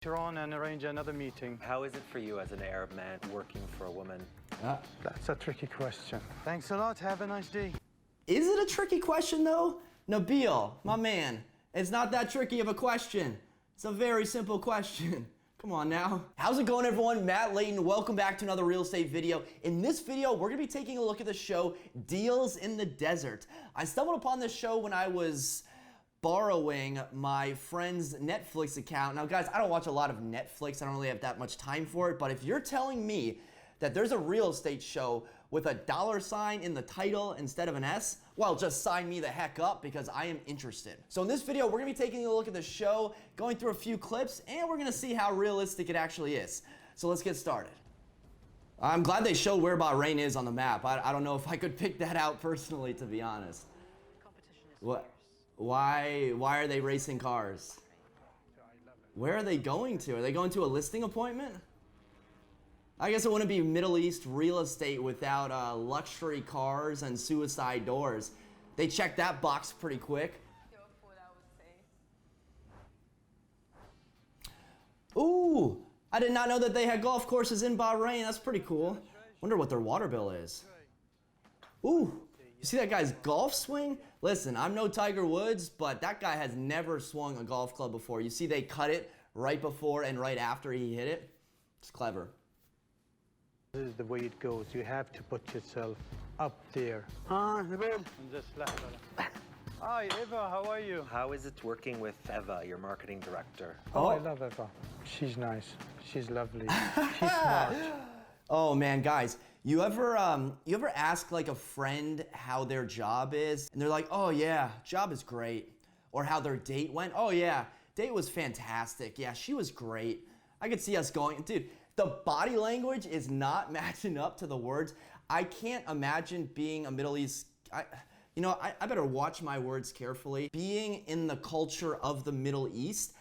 Later on and arrange another meeting. How is it for you as an Arab man working for a woman? That's a tricky question. Thanks a lot. Have a nice day. Is it a tricky question though? Nabeel, my man, it's not that tricky of a question. It's a very simple question. Come on now. How's it going, everyone? Matt Leighton, welcome back to another real estate video. In this video, we're gonna be taking a look at the show Deals in the Desert. I stumbled upon this show when I was borrowing my friend's Netflix account. Now guys, I don't watch a lot of Netflix. I don't really have that much time for it, but if you're telling me that there's a real estate show with a $ in the title instead of an S, well, just sign me the heck up because I am interested. So in this video, we're gonna be taking a look at the show, going through a few clips, and we're gonna see how realistic it actually is. So let's get started. I'm glad they showed where Bahrain is on the map. I don't know if I could pick that out personally, to be honest. What? Why are they racing cars? Where are they going to? Are they going to a listing appointment? I guess it wouldn't be Middle East real estate without luxury cars and suicide doors. They checked that box pretty quick. Ooh, I did not know that they had golf courses in Bahrain. That's pretty cool. Wonder what their water bill is. Ooh, you see that guy's golf swing? Listen, I'm no Tiger Woods, but that guy has never swung a golf club before. You see they cut it right before and right after he hit it? It's clever. This is the way it goes. You have to put yourself up there. Nabeel. And just left. Hi, Eva. How are you? How is it working with Eva, your marketing director? Oh, I love Eva. She's nice. She's lovely. She's smart. Oh man, guys, you ever ask like a friend how their job is, and they're like, "Oh yeah, job is great," or how their date went? "Oh yeah, date was fantastic. Yeah, she was great. I could see us going." Dude, the body language is not matching up to the words. I can't imagine being a Middle East. I better watch my words carefully. Being in the culture of the Middle East,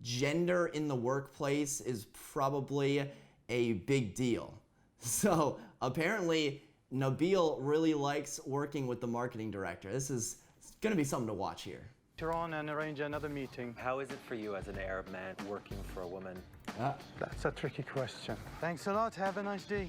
gender in the workplace is probably a big deal. So apparently Nabeel really likes working with the marketing director. This is gonna be something to watch here. Later on and arrange another meeting. How is it for you as an Arab man working for a woman? That's a tricky question. Thanks a lot. Have a nice day.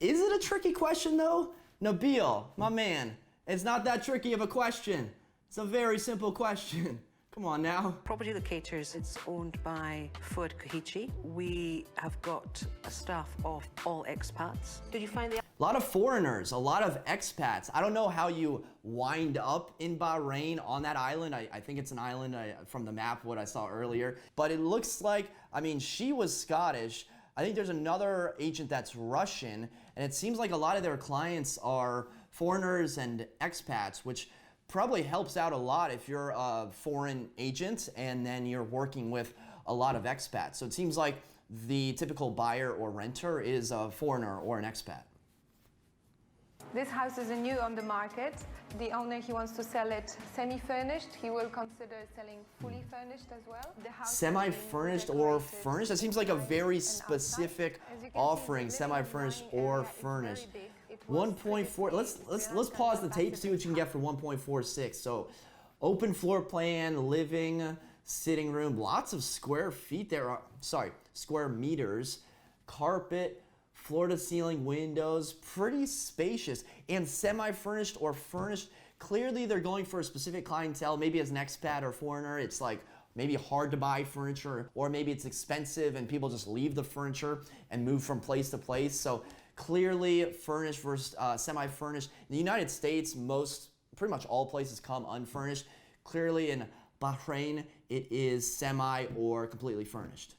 Is it a tricky question though? Nabeel, my man, it's not that tricky of a question. It's a very simple question. Come on now. Property Locators, it's owned by Fuad Kohichi. We have got a staff of all expats. Did you find the... A lot of foreigners, a lot of expats. I don't know how you wind up in Bahrain on that island. I think it's an island from the map, what I saw earlier. But it looks like, I mean, she was Scottish. I think there's another agent that's Russian. And it seems like a lot of their clients are foreigners and expats, which probably helps out a lot if you're a foreign agent and then you're working with a lot of expats. So it seems like the typical buyer or renter is a foreigner or an expat. This house is new on the market. The owner, he wants to sell it semi-furnished. He will consider selling fully furnished as well. Semi-furnished or furnished? That seems like a very specific offering, semi-furnished or furnished. 1.4, let's pause the tape, see what you can get for 1.46. So open floor plan, living, sitting room, lots of square feet there, square meters, carpet, floor to ceiling windows, pretty spacious, and semi-furnished or furnished. Clearly they're going for a specific clientele, maybe as an expat or foreigner. It's like maybe hard to buy furniture, or maybe it's expensive and people just leave the furniture and move from place to place. So clearly furnished versus semi-furnished. In the United States, pretty much all places come unfurnished. Clearly in Bahrain, it is semi or completely furnished.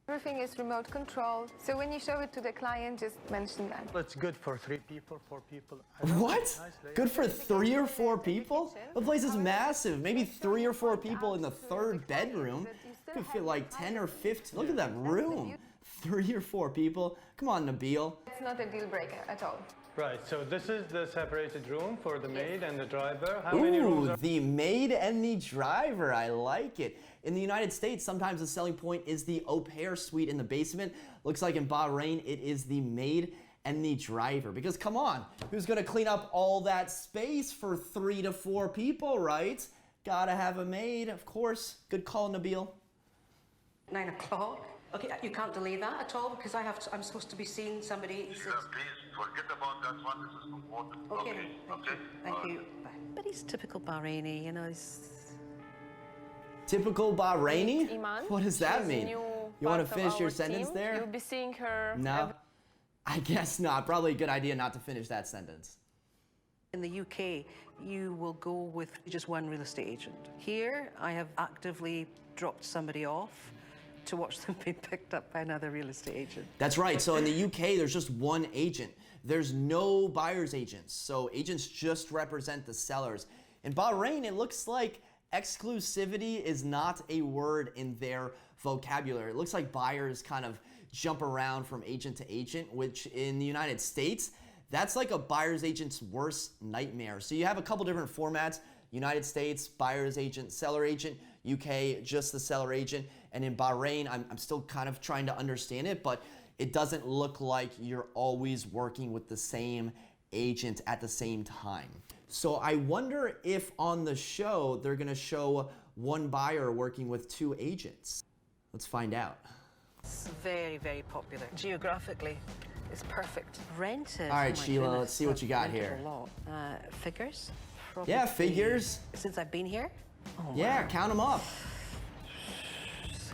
Everything is remote controlled. So when you show it to the client, just mention that. It's good for 3 people, 4 people. What? Good for 3 or 4 people? The place is massive. Maybe 3 or 4 people in the 3rd bedroom. You could fit like 10 or 15. Look at that room. 3 or 4 people. Come on, Nabeel. It's not a deal breaker at all. Right, so this is the separated room for the maid and the driver. How many rooms are... the maid and the driver. I like it. In the United States, sometimes the selling point is the au pair suite in the basement. Looks like in Bahrain, it is the maid and the driver. Because come on, who's gonna clean up all that space for 3 to 4 people, right? Gotta have a maid, of course. Good call, Nabeel. 9 o'clock. Okay, you can't delay that at all because I'm supposed to be seeing somebody. Sheila, please forget about that one. This is important. Okay, Okay. thank you. Bye. But he's typical Bahraini, you know. He's Typical Bahraini? Iman. What does that She's mean? new You want part to of finish your our sentence team. there? You'll be seeing her. No. I guess not. Probably a good idea not to finish that sentence. in the UK, you will go with just one real estate agent. Here, I have actively dropped somebody off to watch them be picked up by another real estate agent. That's right. So in the UK, there's just one agent. There's no buyer's agents. So agents just represent the sellers. In Bahrain, it looks like exclusivity is not a word in their vocabulary. It looks like buyers kind of jump around from agent to agent, which in the United States, that's like a buyer's agent's worst nightmare. So you have a couple different formats. United States, buyer's agent, seller agent. UK, just the seller agent. And in Bahrain, I'm still kind of trying to understand it, but it doesn't look like you're always working with the same agent at the same time. So I wonder if on the show, they're gonna show one buyer working with two agents. Let's find out. It's very, very popular. Geographically, it's perfect. Rented. All right, oh my Sheila, goodness, let's see what you got rented here. A lot. Figures? Yeah, Probably figures. Since I've been here? Oh, Yeah, wow. count them up.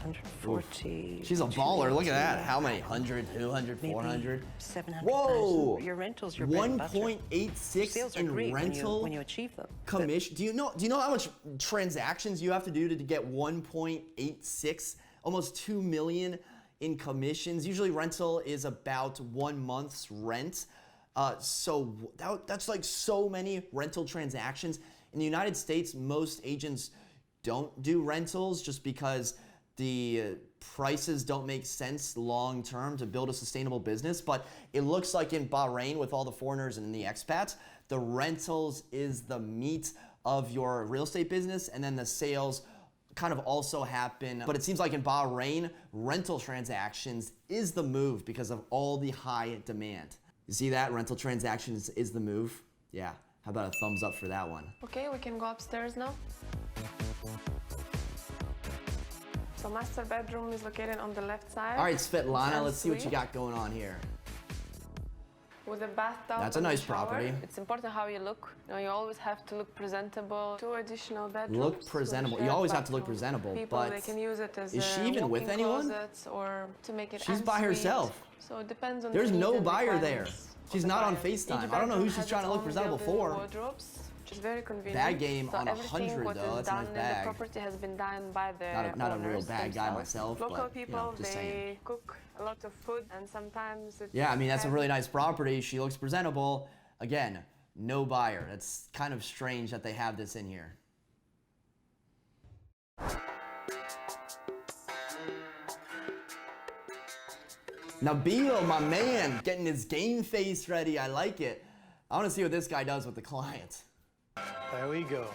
140. She's a baller. Look at that. 280, How many? 100, 200, maybe 400? 700,000. Whoa! Your rentals, your bread and butter. 1.86 Sales are in great rental when you achieve them. commission. Do you know how much transactions you have to do to get 1.86, almost 2 million in commissions? Usually rental is about 1 month's rent. So that's like so many rental transactions. In the United States, most agents don't do rentals just because the prices don't make sense long term to build a sustainable business. But it looks like in Bahrain, with all the foreigners and the expats, the rentals is the meat of your real estate business, and then the sales kind of also happen. But it seems like in Bahrain, rental transactions is the move because of all the high demand. You see that? Rental transactions is the move. Yeah. How about a thumbs up for that one? Okay, we can go upstairs now. So master bedroom is located on the left side. All right, Svetlana, And let's see what you suite got going on here. With a bathtub. That's a and nice shower. property. It's important how you look. You know, you always have to look presentable. 2 additional bedrooms. Look presentable. with You always shared have to look bathroom. presentable, People, but they can use it as is she even with walk-in anyone? closets or to make it She's by ensuite. herself. So it depends on There's the no needs and buyer there. requirements of She's the not on buyer. FaceTime. Each I don't know who bedroom she's has trying to its look own presentable built-in for. wardrobes, which is very convenient. Bag game so on everything 100 what though. is That's a done nice in bag. the property has been done by the Not a real owners bag guy themselves. myself, Local but, people, just they saying. cook a lot of food, and sometimes it's Yeah, I mean, that's a heavy. really nice property. She looks presentable. Again, no buyer. That's kind of strange that they have this in here. Nabeel, my man, getting his game face ready. I like it. I want to see what this guy does with the client. There we go.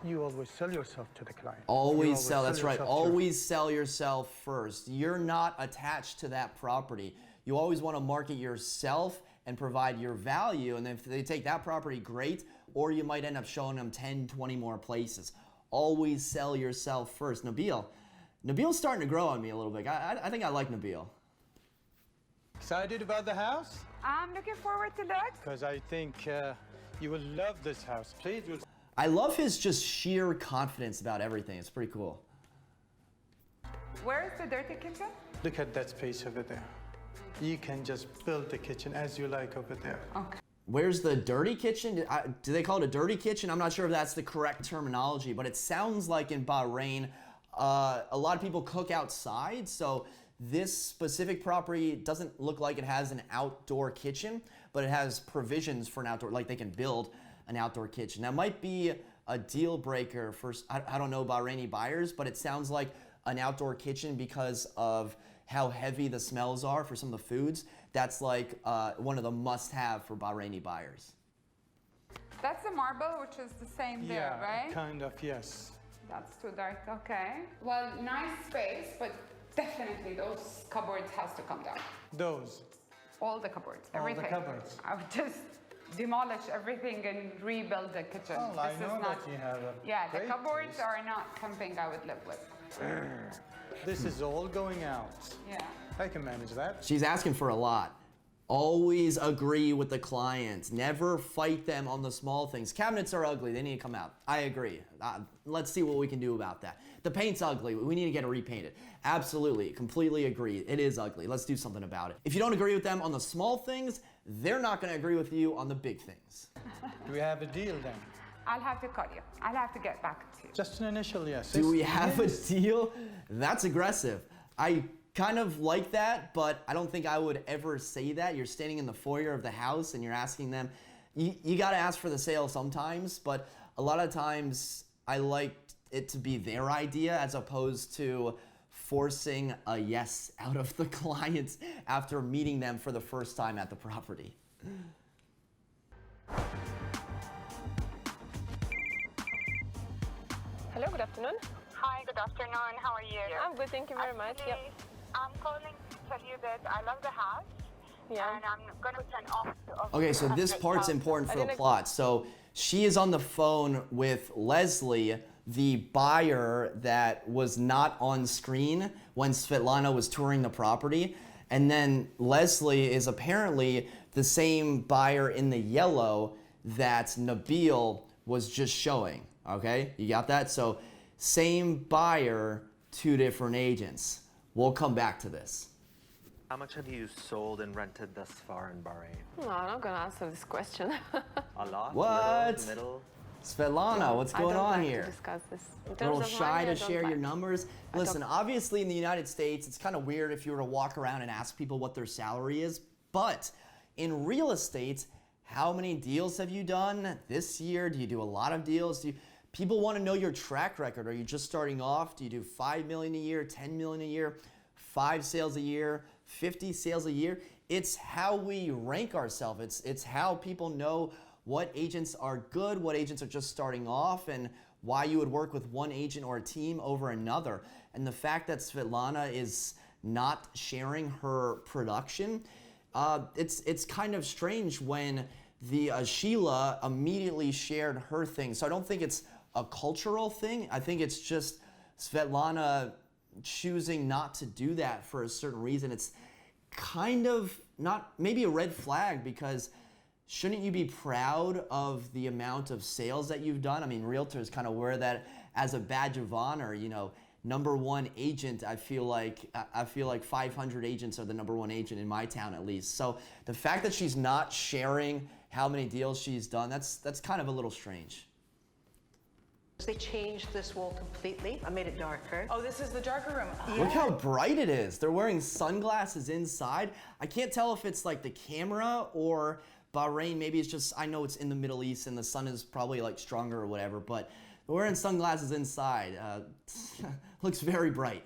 You always sell yourself to the client. You Always sell, that's right. yourself to- Always sell yourself first. You're not attached to that property. You always want to market yourself and provide your value. And if they take that property, great. Or you might end up showing them 10, 20 more places. Always sell yourself first. Nabeel's starting to grow on me a little bit. I think I like Nabeel. Excited about the house? I'm looking forward to that. Because I think you will love this house. Please. I love his just sheer confidence about everything. It's pretty cool. Where is the dirty kitchen? Look at that space over there. You can just build the kitchen as you like over there. Okay. Where's the dirty kitchen? Do they call it a dirty kitchen? I'm not sure if that's the correct terminology, but it sounds like in Bahrain, a lot of people cook outside. So this specific property doesn't look like it has an outdoor kitchen, but it has provisions for an outdoor, like they can build an outdoor kitchen. That might be a deal breaker for, I don't know, Bahraini buyers, but it sounds like an outdoor kitchen because of how heavy the smells are for some of the foods. That's like one of the must-have for Bahraini buyers. That's the marble, which is the same there, Yeah, right? kind of, yes. That's too dark, okay. Well, nice space, but definitely those cupboards has to come down. Those. All the cupboards, All the everything. cupboards. I would just demolish everything and rebuild the kitchen. Well, I This is know not, that you have a yeah, the great cupboards place. are not something I would live with. This is all going out. Yeah. I can manage that. She's asking for a lot. Always agree with the client. Never fight them on the small things. Cabinets are ugly. They need to come out. I agree. Let's see what we can do about that. The paint's ugly. We need to get it repainted. Absolutely. Completely agree. It is ugly. Let's do something about it. If you don't agree with them on the small things, they're not going to agree with you on the big things. Do we have a deal then? I'll have to call you. I'll have to get back to you. Just an initial yes. Do we have a deal? That's aggressive. I kind of like that, but I don't think I would ever say that. You're standing in the foyer of the house and you're asking them. You got to ask for the sale sometimes, but a lot of times I like it to be their idea as opposed to forcing a yes out of the clients after meeting them for the first time at the property. Hello, good afternoon. Hi, good afternoon. How are you? I'm good, thank you very much. Yep. I'm calling to tell you that I love the house. Yeah. And I'm going to put an offer. Okay, so this part's important for the plot. So she is on the phone with Leslie, the buyer that was not on screen when Svetlana was touring the property. And then Leslie is apparently the same buyer in the yellow that Nabeel was just showing. Okay, you got that? So same buyer, two different agents. We'll come back to this. How much have you sold and rented thus far in Bahrain? No, I'm not gonna answer this question. A lot? What? Little? Middle? Svetlana, what's going I don't on like here? To discuss this. In A terms little of shy money, to I don't share your like. numbers. Listen, obviously in the United States, it's kind of weird if you were to walk around and ask people what their salary is. But in real estate, how many deals have you done this year? Do you do a lot of deals? People want to know your track record. Are you just starting off? Do you do 5 million a year, 10 million a year, 5 sales a year, 50 sales a year? It's how we rank ourselves. It's how people know what agents are good, what agents are just starting off, and why you would work with one agent or a team over another. And the fact that Svetlana is not sharing her production, it's kind of strange when the Sheila immediately shared her thing. So I don't think it's a cultural thing. I think it's just Svetlana choosing not to do that for a certain reason. It's kind of not maybe a red flag, because shouldn't you be proud of the amount of sales that you've done? I mean, realtors kind of wear that as a badge of honor, you know, #1 agent. I feel like 500 agents are the #1 agent in my town, at least. So the fact that she's not sharing how many deals she's done, that's kind of a little strange. They changed this wall completely. I made it darker. Oh, this is the darker room. Look how bright it is. They're wearing sunglasses inside. I can't tell if it's like the camera or Bahrain. Maybe it's just, I know it's in the Middle East and the sun is probably like stronger or whatever, but they're wearing sunglasses inside. Looks very bright.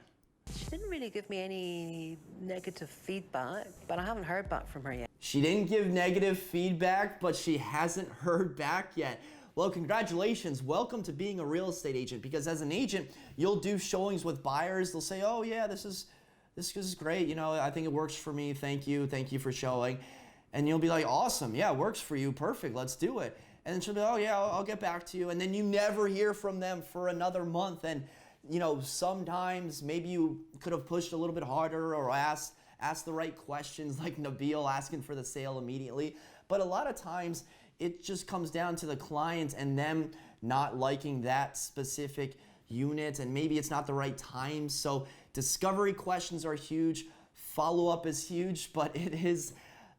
She didn't really give me any negative feedback, but I haven't heard back from her yet. She didn't give negative feedback, but she hasn't heard back yet. Well, congratulations. Welcome to being a real estate agent, because as an agent, you'll do showings with buyers. They'll say, oh yeah, this is great. You know, I think it works for me. Thank you for showing. And you'll be like, awesome. Yeah, it works for you. Perfect. Let's do it. And then she'll be, oh yeah, I'll get back to you. And then you never hear from them for another month. And you know, sometimes maybe you could have pushed a little bit harder or asked the right questions, like Nabeel asking for the sale immediately. But a lot of times it just comes down to the client and them not liking that specific unit, and maybe it's not the right time. So discovery questions are huge. Follow-up is huge, but it is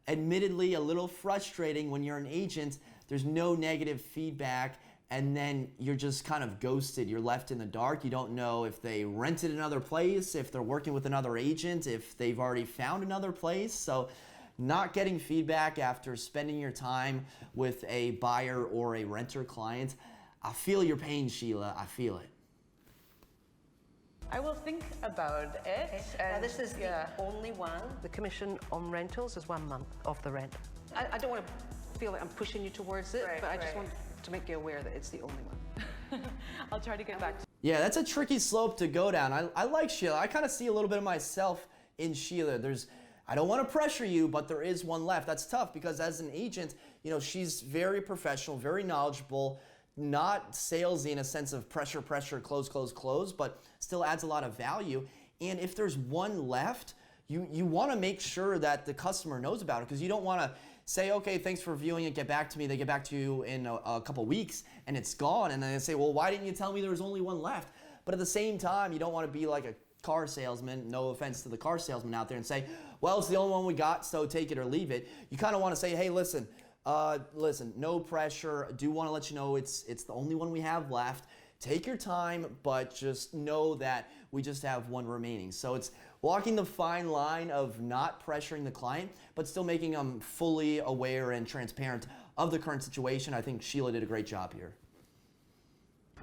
admittedly a little frustrating when you're an agent. There's no negative feedback, and then you're just kind of ghosted. You're left in the dark. You don't know if they rented another place, if they're working with another agent, if they've already found another place. So not getting feedback after spending your time with a buyer or a renter client, I feel your pain, Sheila. I feel it. I will think about it. Now, this is the only one. The commission on rentals is 1 month of the rent. I don't want to feel like I'm pushing you towards it, but I just want to make you aware that it's the only one. I'll try to get back to Yeah, that's a tricky slope to go down. I like Sheila. I kind of see a little bit of myself in Sheila. I don't want to pressure you, but there is one left. That's tough because as an agent, you know, she's very professional, very knowledgeable, not salesy in a sense of pressure, close, but still adds a lot of value. And if there's one left, you want to make sure that the customer knows about it, because you don't want to say, okay, thanks for viewing it, get back to me. They get back to you in a couple weeks and it's gone. And then they say, well, why didn't you tell me there was only one left? But at the same time, you don't want to be like a car salesman, no offense to the car salesman out there, and say, well, it's the only one we got, so take it or leave it. You kind of want to say, hey, listen, no pressure. I do want to let you know it's the only one we have left. Take your time, but just know that we just have one remaining. So it's walking the fine line of not pressuring the client, but still making them fully aware and transparent of the current situation. I think Sheila did a great job here.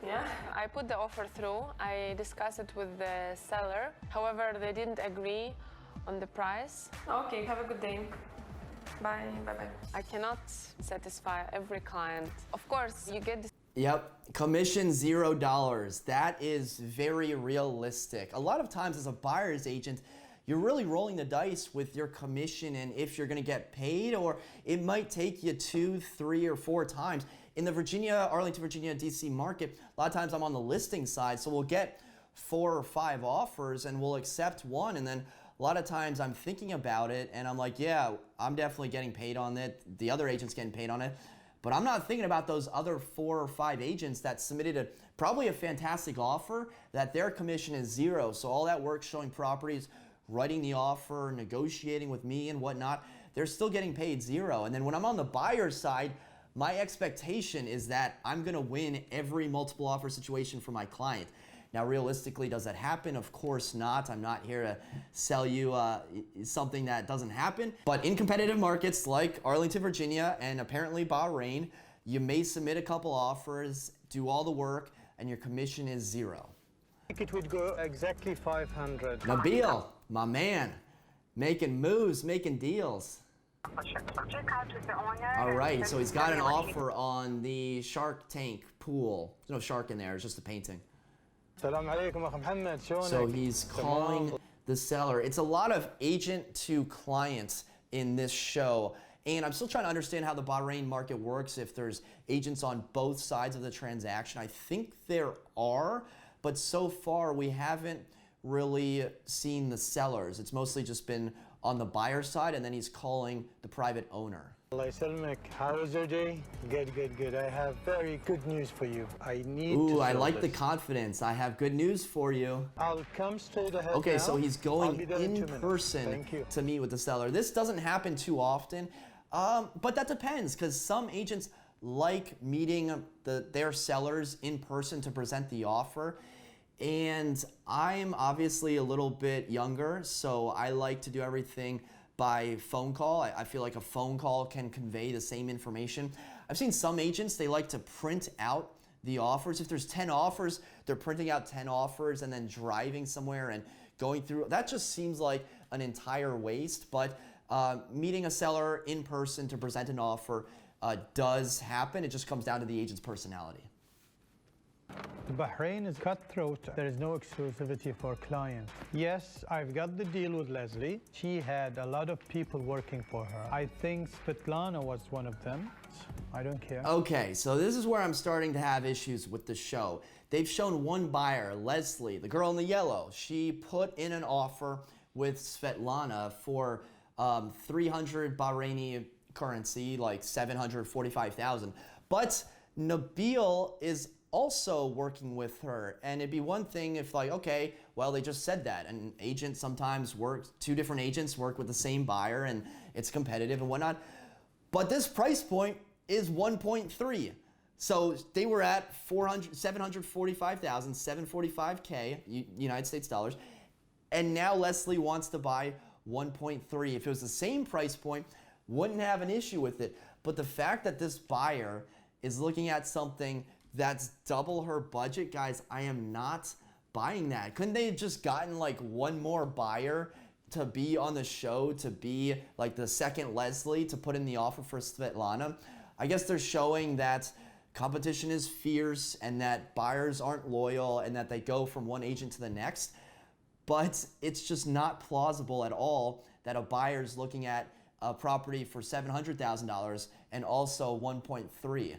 Yeah, I put the offer through. I discussed it with the seller. However, they didn't agree on the price. Okay, have a good day. Bye, bye-bye. I cannot satisfy every client. Of course, you get this. Yep, commission $0. That is very realistic. A lot of times as a buyer's agent, you're really rolling the dice with your commission and if you're gonna get paid, or it might take you 2, 3, or 4 times. In the Arlington, Virginia, DC market, a lot of times I'm on the listing side, so we'll get 4 or 5 offers and we'll accept one, and then a lot of times I'm thinking about it and I'm like, yeah, I'm definitely getting paid on it. The other agent's getting paid on it. But I'm not thinking about those other 4 or 5 agents that submitted probably a fantastic offer that their commission is 0. So all that work showing properties, writing the offer, negotiating with me and whatnot, they're still getting paid 0. And then when I'm on the buyer's side, my expectation is that I'm gonna win every multiple offer situation for my client. Now, realistically, does that happen? Of course not. I'm not here to sell you something that doesn't happen. But in competitive markets like Arlington, Virginia, and apparently Bahrain, you may submit a couple offers, do all the work, and your commission is 0. I think it would go exactly 500. Nabeel, my man, making moves, making deals. All right, so he's got an offer on the Shark Tank pool. There's no shark in there, it's just a painting. So he's calling the seller. It's a lot of agent to clients in this show. And I'm still trying to understand how the Bahrain market works, if there's agents on both sides of the transaction. I think there are, but so far we haven't really seen the sellers. It's mostly just been on the buyer side, and then he's calling the private owner. How is your day? Good. I have very good news for you. I need to I sell like the this. confidence. I have good news for you. I'll come straight ahead. Okay, now. so he's I'll going be there in 2 in minutes. person Thank you. to meet with the seller. This doesn't happen too often, but that depends, because some agents like meeting their sellers in person to present the offer. And I'm obviously a little bit younger, so I like to do everything by phone call. I feel like a phone call can convey the same information. I've seen some agents, they like to print out the offers. If there's 10 offers, they're printing out 10 offers and then driving somewhere and going through. That just seems like an entire waste, but meeting a seller in person to present an offer does happen. It just comes down to the agent's personality. Bahrain is cutthroat. There is no exclusivity for clients. Yes, I've got the deal with Leslie. She had a lot of people working for her. I think Svetlana was one of them. I don't care. Okay, so this is where I'm starting to have issues with the show. They've shown one buyer, Leslie, the girl in the yellow. She put in an offer with Svetlana for 300 Bahraini currency, like 745,000. But Nabeel is also working with her, and it'd be one thing if, like, okay, well, they just said that. An agent sometimes works, 2 different agents work with the same buyer, and it's competitive and whatnot. But this price point is 1.3. So they were at 745,000, 745K United States dollars, and now Leslie wants to buy 1.3. If it was the same price point, wouldn't have an issue with it. But the fact that this buyer is looking at something that's double her budget, guys, I am not buying that. Couldn't they have just gotten like one more buyer to be on the show, to be like the second Leslie, to put in the offer for Svetlana? I guess they're showing that competition is fierce and that buyers aren't loyal and that they go from one agent to the next. But it's just not plausible at all that a buyer's looking at a property for $700,000 and also 1.3.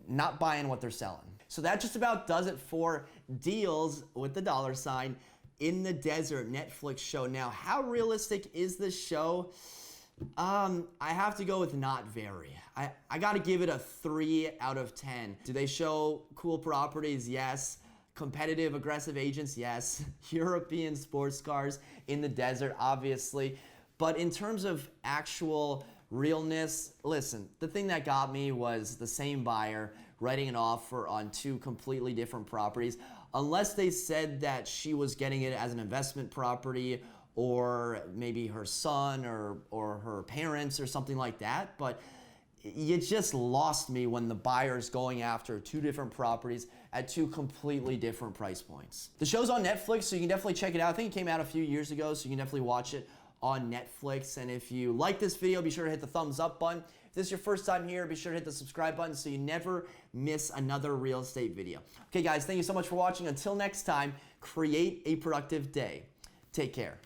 Not buying what they're selling. So that just about does it for deals with the $. in the Desert Netflix show. Now, how realistic is this show? I have to go with not very. I got to give it a 3 out of 10. Do they show cool properties? Yes. Competitive, aggressive agents? Yes. European sports cars in the desert, obviously. But in terms of actual realness, listen, the thing that got me was the same buyer writing an offer on 2 completely different properties. Unless they said that she was getting it as an investment property, or maybe her son or her parents or something like that. But you just lost me when the buyer's going after 2 different properties at 2 completely different price points. The show's on Netflix, so you can definitely check it out. I think it came out a few years ago, so you can definitely watch it on Netflix. And if you like this video, be sure to hit the thumbs up button. If this is your first time here, be sure to hit the subscribe button so you never miss another real estate video. Okay guys, thank you so much for watching. Until next time, create a productive day. Take care.